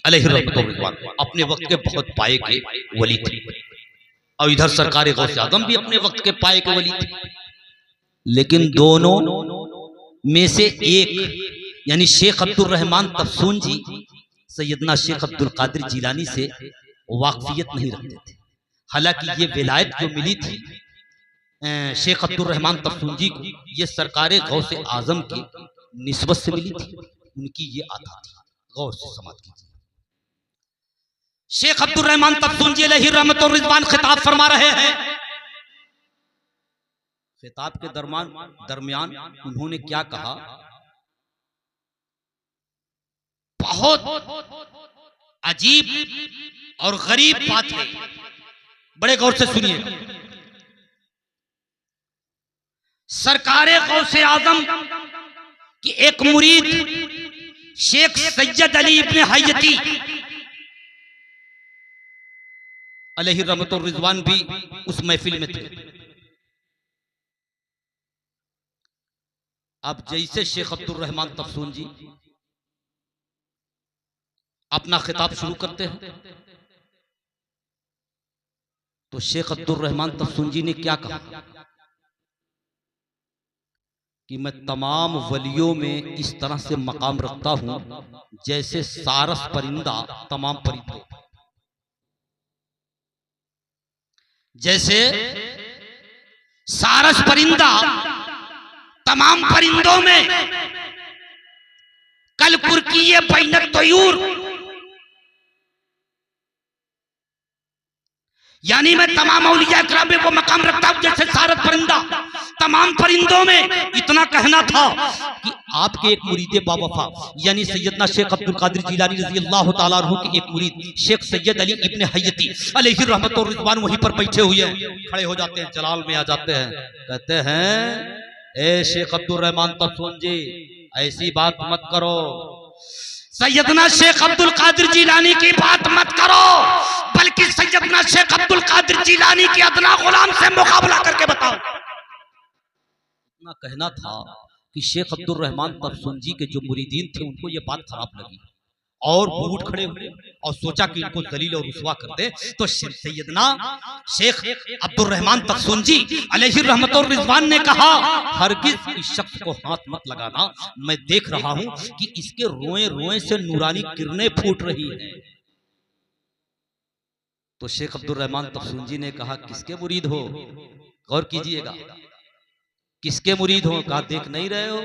अलैहि रहमतुर रिज़वान अपने वक्त के बहुत पाए के वली थे, और इधर सरकार गौसे आज़म भी अपने वक्त के पाए के वली थे। लेकिन दोनों में से एक यानी शेख अब्दुल रहमान तफसून जी सैयदना शेख अब्दुल कादिर जिलानी से वाकफियत नहीं रखते थे। हालांकि ये विलायत जो मिली थी शेख अब्दुल रहमान तफसून जी को, ये सरकार गौसे आज़म की निस्बत से मिली थी, उनकी ये आता थी। गौर से समाप्त कीजिए। शेख अब्दुल रहमान तफसून जी अलैहि रहमतुर रिज़वान खिताब फरमा रहे हैं। खिताब के दरमियान उन्होंने क्या कहा, बहुत अजीब और गरीब बात है, बड़े गौर से सुनिए। सरकार गौसे आज़म की एक मुरीद शेख सैयद अली इब्ने हयती अलैहि रहमतुर रिज़वान भी उस महफिल में थे। अब जैसे शेख अब्दुल रहमान तफसून जी अपना खिताब शुरू करते हैं तो शेख अब्दुल रहमान तफसून जी ने क्या कहा कि मैं तमाम वलियों में इस तरह से मकाम रखता हूं जैसे सारस परिंदा तमाम परिंदों, जैसे सारस परिंदा तमाम परिंदों में कल कुर्किये बैनत तयूर, यानी मैं तमाम औलिया किराम में वो मकाम रखता हूं जैसे सारस परिंदा तमाम परिंदों में। इतना कहना था कि आपके एक मुरीद बावफा यानी सैयदना शेख अब्दुल कादिर जिलानी रज़ी अल्लाह तआला अन्हु के एक मुरीद शेख सैयद अली इब्ने हयती अलैहि रहमतुर रिज़वान वहीं पर बैठे हुए हैं, खड़े हो जाते हैं, जलाल में आ जाते हैं, कहते हैं ए शेख अब्दुल रहमान तफसून जी ऐसी बात मत करो, सैयदना शेख अब्दुल कादिर जिलानी की बात मत करो, बल्कि सैयदना शेख अब्दुल कादिर जिलानी के अदना गुलाम से मुकाबला करके बताओ। इतना कहना था कि शेख अब्दुल रहमान तफसून जी के जो मुरीदीन थे उनको ये बात खराब लगी और वो उठ खड़े हुए और सोचा कि इनको दलील और रुसवा कर दे। तो सैयदना शेख अब्दुल रहमान तफसून जी अलैहि रहमतुर रिज़वान ने कहा हरगिज़ इस शख्स को हाथ मत लगाना, मैं देख रहा हूं कि इसके रोए रोए से नूरानी किरणें फूट रही हैं। तो शेख अब्दुल रहमान तफसून जी ने कहा किसके मुरीद हो, गौर कीजिएगा, किसके मुरीद हो? कहा देख नहीं रहे हो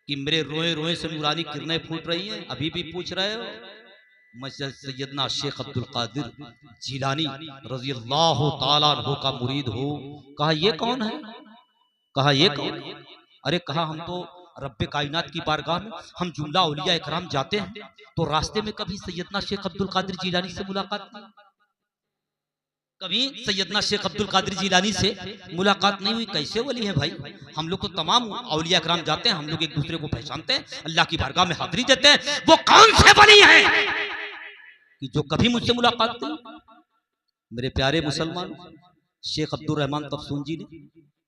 कि मेरे रोए रोए से नूरानी किरणें फूट रही हैं, अभी भी पूछ रहे हो? मैं सैयदना शेख अब्दुल कादिर जिलानी रज़ी अल्लाह तआला अन्हु का मुरीद हो। कहा ये कौन है? कहा ये कौन? अरे कहा हम तो रब्बे कायनात की बारगाह में हम जुमला औलिया इकराम जाते हैं तो रास्ते में कभी सैयदना शेख अब्दुल कादिर जिलानी से मुलाकात नहीं, कभी सैयदना शेख अब्दुल कादिर जिलानी से मुलाकात नहीं हुई। कैसे वली है भाई? हम लोग तो तमाम औलिया कराम जाते हैं, हम लोग एक दूसरे को पहचानते हैं, अल्लाह की बारगाह में हाजिरी देते हैं। वो कौन से वली है कि जो कभी मुझसे मुलाकात नहीं? मेरे प्यारे मुसलमान, शेख अब्दुल रहमान तफसून जी ने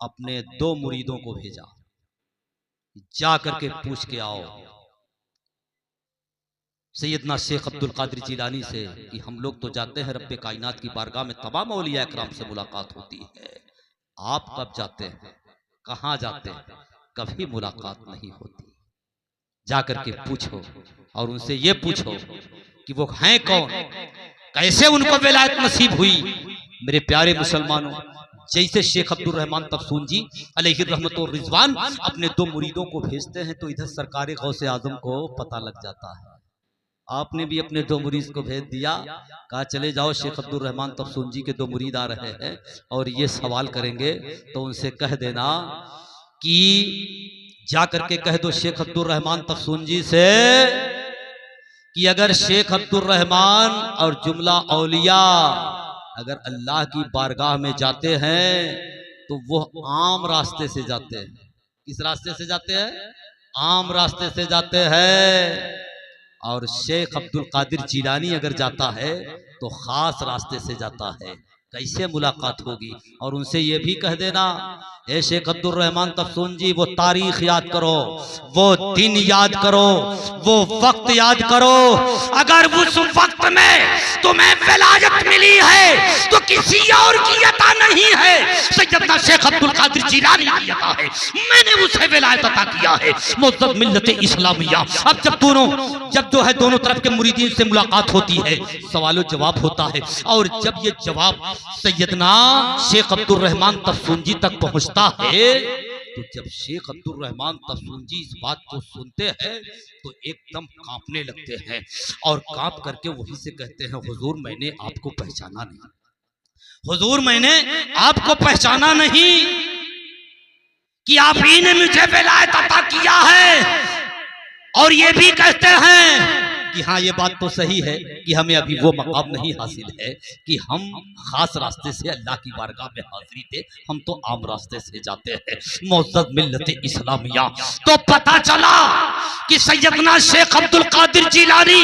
अपने 2 मुरीदों को भेजा, जा करके पूछ के आओ सैयदना शेख अब्दुल कादिर जिलानी से कि हम लोग तो जाते हैं रब्बे कायनात की बारगाह में, तमाम औलिया इकराम से मुलाकात होती है, आप कब जाते हैं, कहाँ जाते हैं? कभी मुलाकात नहीं होती। जा करके पूछो और उनसे ये पूछो कि वो हैं कौन, कैसे उनको विलायत नसीब हुई। मेरे प्यारे मुसलमानों, जैसे शेख अब्दुल रहमान तफसून जी अलैहि रहमतुर रिज़वान अपने 2 मुरीदों को भेजते हैं तो इधर सरकार गौसे आज़म को पता लग जाता है। आपने भी अपने 2 मुरीद को भेज दिया, कहा चले जाओ शेख अब्दुल रहमान तफसून जी के 2 मुरीद आ रहे हैं और ये सवाल करेंगे तो उनसे कह देना कि जा करके कह दो शेख अब्दुल रहमान तफसून जी से कि अगर शेख अब्दुल रहमान और जुमला औलिया अगर अल्लाह की बारगाह में जाते हैं तो वो आम रास्ते से जाते हैं। किस रास्ते से जाते हैं? आम रास्ते से जाते हैं। और शेख अब्दुल कादिर जिलानी अगर जाता है तो खास रास्ते से जाता है। कैसे मुलाकात होगी? और उनसे ये भी कह देना ए शेख अब्दुल रहमान तफसून जी, वो तारीख याद करो, वो दिन याद करो, वो वक्त याद करो। अगर उस वक्त में तुम्हें विलायत मिली है तो किसी और की अता नहीं है, सैयदना शेख अब्दुल कादिर जिलानी की अता है। मैंने उसे विलायत अता किया है, मुअज़्ज़ज़ मिल्लत इस्लामिया। अब जब जो है दोनों तरफ के मुरीदीन से मुलाकात होती है, सवालो जवाब होता है, और जब ये जवाब सैयदना शेख अब्दुल रहमान तफसून जी तक पहुंचता है, तो जब शेख अब्दुल रहमान तफसून जी इस बात को सुनते हैं तो एकदम कांपने लगते हैं, और कांप करके वहीं से कहते हैं, हुजूर मैंने आपको पहचाना नहीं, हुजूर मैंने आपको पहचाना नहीं कि आप ही ने मुझे विलायत अता किया है। और ये भी कहते हैं कि हाँ ये बात तो सही है कि हमें अभी वो मकाम नहीं हासिल है कि हम खास रास्ते से अल्लाह की बारगाह में हाजिरी दे, हम तो आम रास्ते से जाते हैं। मुअज़्ज़ज़ मिल्लत इस्लामिया। तो पता चला कि सैयदना शेख अब्दुल कादिर जिलानी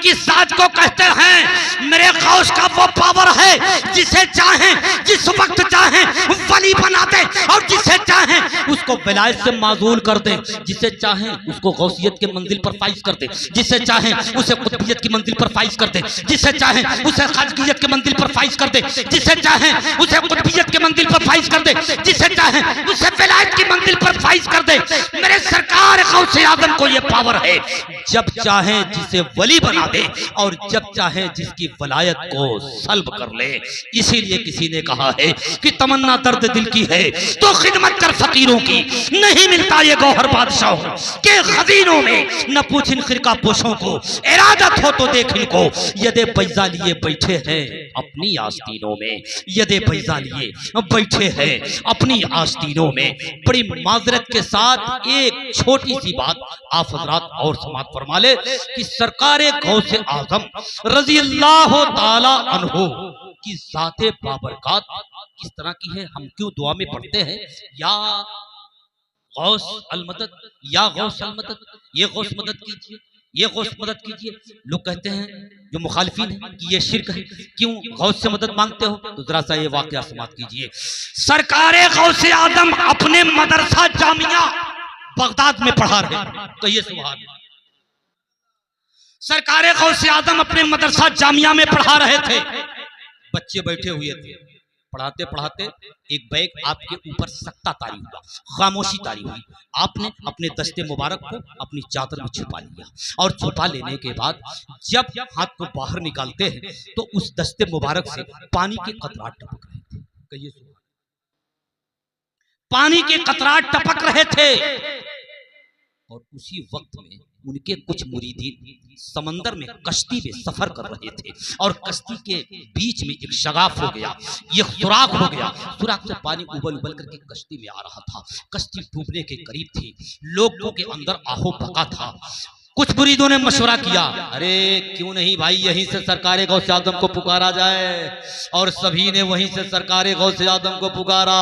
की जात को कहते हैं मेरे गौस का वो पावर है जिसे चाहें जिस वक्त चाहें वली बना दे, और जिसे चाहें उसको विलायत से माजूल कर दे, जिसे चाहें उसको गौसियत के मंजिल पर फाइज कर दे, जिसे चाहें उसे कुतुबियत की मंजिल पर फाइज कर दे, जिसे चाहें उसे खाजगियत के मंजिल पर फाइज कर दे, जिसे चाहें उसे कुतुबियत के मंजिल पर फाइज कर दे, जिसे चाहें उसे विलायत की मंजिल पर फाइज कर दे। मेरे सरकार गौसे आजम को ये पावर है, जब चाहें जिसे वली बना दे और जब चाहें जिसकी वलायत को सल्ब कर ले। इसीलिए किसी ने कहा है कि तमन्ना दर्द दिल की है तो खिदमत कर फकीरों की, नहीं मिलता ये गौहर बादशाहों के खजीनों में, न पूछिन खिरका पोशों को, इरादत हो तो देख इनको, यदे बैजा लिए बैठे हैं अपनी आस्तीनों में, यदे बैजा लिए बैठे हैं अपनी आस्तीनों में। बड़ी माजरत के साथ एक छोटी सी बात आप हजरात और समाप्त फरमा ले कि सरकारे गौसे आजम रज़ी अल्लाह ताला अन्हु की ज़ाते बाबरकात किस तरह की है, हम क्यों दुआ में पढ़ते हैं या गौस अल मदद, या गौस अल मदद, ये गौस मदद कीजिए, ये गौस मदद कीजिए। लोग कहते हैं जो मुखालिफिन है कि ये शिर्क है, क्यों गौस से मदद मांगते हो? तो जरा सा ये वाकया समाप्त कीजिए। सरकारे गौसे आदम अपने मदरसा जामिया बगदाद में पढ़ा रहे, कहिए सुभान अल्लाह। सरकारे गौसे आदम अपने मदरसा जामिया में पढ़ा रहे थे, बच्चे बैठे हुए थे, पढ़ाते पढ़ाते एक बैग आपके ऊपर सख्ता तारी हुआ, खामोशी तारी हुई। आपने अपने दस्ते मुबारक को अपनी चादर में छुपा लिया, और छुपा लेने के बाद जब हाथ को बाहर निकालते हैं तो उस दस्ते मुबारक से पानी के कतरात टपक रहे थे, कहिए सुभान। पानी के कतरात टपक रहे थे, और उसी वक्त में उनके कुछ मुरीदीन समंदर में कश्ती में सफर कर रहे थे, और कश्ती के बीच में एक शगाफ हो गया, ये सुराख हो गया, सुराख से पानी उबल उबल करके कश्ती में आ रहा था। कश्ती डूबने के करीब थी, लोगों के अंदर आहो भका था। कुछ मुरीदों ने मशवरा किया, अरे क्यों नहीं भाई यहीं से सरकारे गौसे आदम को पुकारा जाए, और सभी ने वहीं से सरकारे गौसे आदम को पुकारा,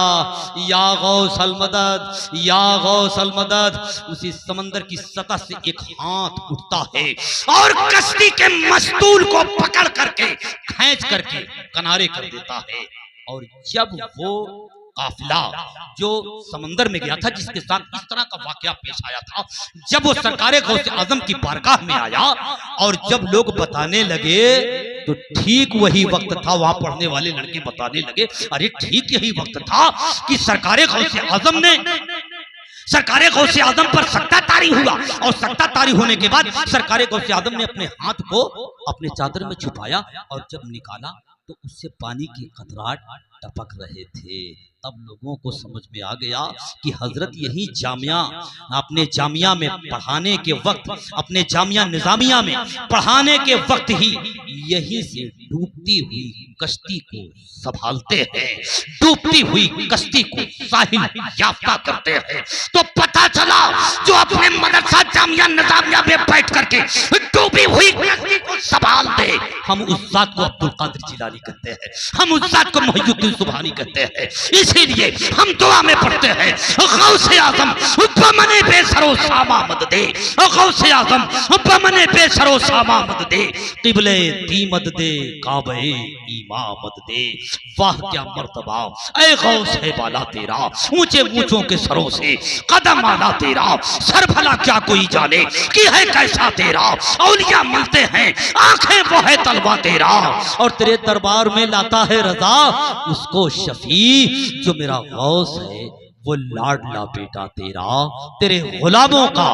या गौस अल मदद, या गौस अल मदद। उसी समंदर की सतह से एक हाथ उठता है और कश्ती के मस्तूल को पकड़ करके खींच करके किनारे कर देता है। और जब वो काफिला जो समंदर में गया था, जिसके साथ इस तरह का वाकया पेश आया था, जब वो सरकारे गौसे आजम की बारगाह में आया और जब लोग बताने लगे तो ठीक वही वक्त था, वहां पढ़ने वाले लड़के बताने लगे, अरे ठीक यही वक्त था कि सरकारे गौसे आजम ने सरकारे गौसे आजम पर सख्ता तारी हुआ, और सख्ता तारी होने के बाद सरकारे गौसे आजम ने अपने हाथ को अपने चादर में छुपाया, और जब निकाला तो उससे पानी के कतराट टपक रहे थे। तब लोगों को समझ में आ गया कि हजरत यही जामिया, अपने जामिया में पढ़ाने के वक्त, अपने जामिया निजामिया में पढ़ाने के वक्त ही यही से डूबती हुई कश्ती को संभालते हैं, डूबती हुई कश्ती को साहिल याफ्ता करते हैं। तो पता चला जो अपने मदरसा जामिया निजामिया में बैठ करके डूबी हुई कश्ती को संभाल दे, हम उस जात को अब्दुल कादिर जिलानी कहते हैं, हम उस जात को मुहीउद्दीन सुभानी कहते हैं। इसीलिए हम दुआ में पढ़ते हैं गौसे आजम बमने बेसरो सामा मद दे, गौसे आजम बमने बेसरो सामा मद दे, किबले दी मद दे, काबे ईमा मद दे। वाह क्या मर्तबा ऐ गौसे वाला तेरा, ऊंचे ऊंचों के सरों से कदम आला तेरा, सर भला क्या कोई जाने कि है कैसा तेरा। औलिया मिलते हैं आंखें वो है तलवा तेरा, और तेरे दरबार में लाता है रजा उसको शफी जो मेरा गौस है वो लाडला बेटा तेरा। तेरे गुलामों का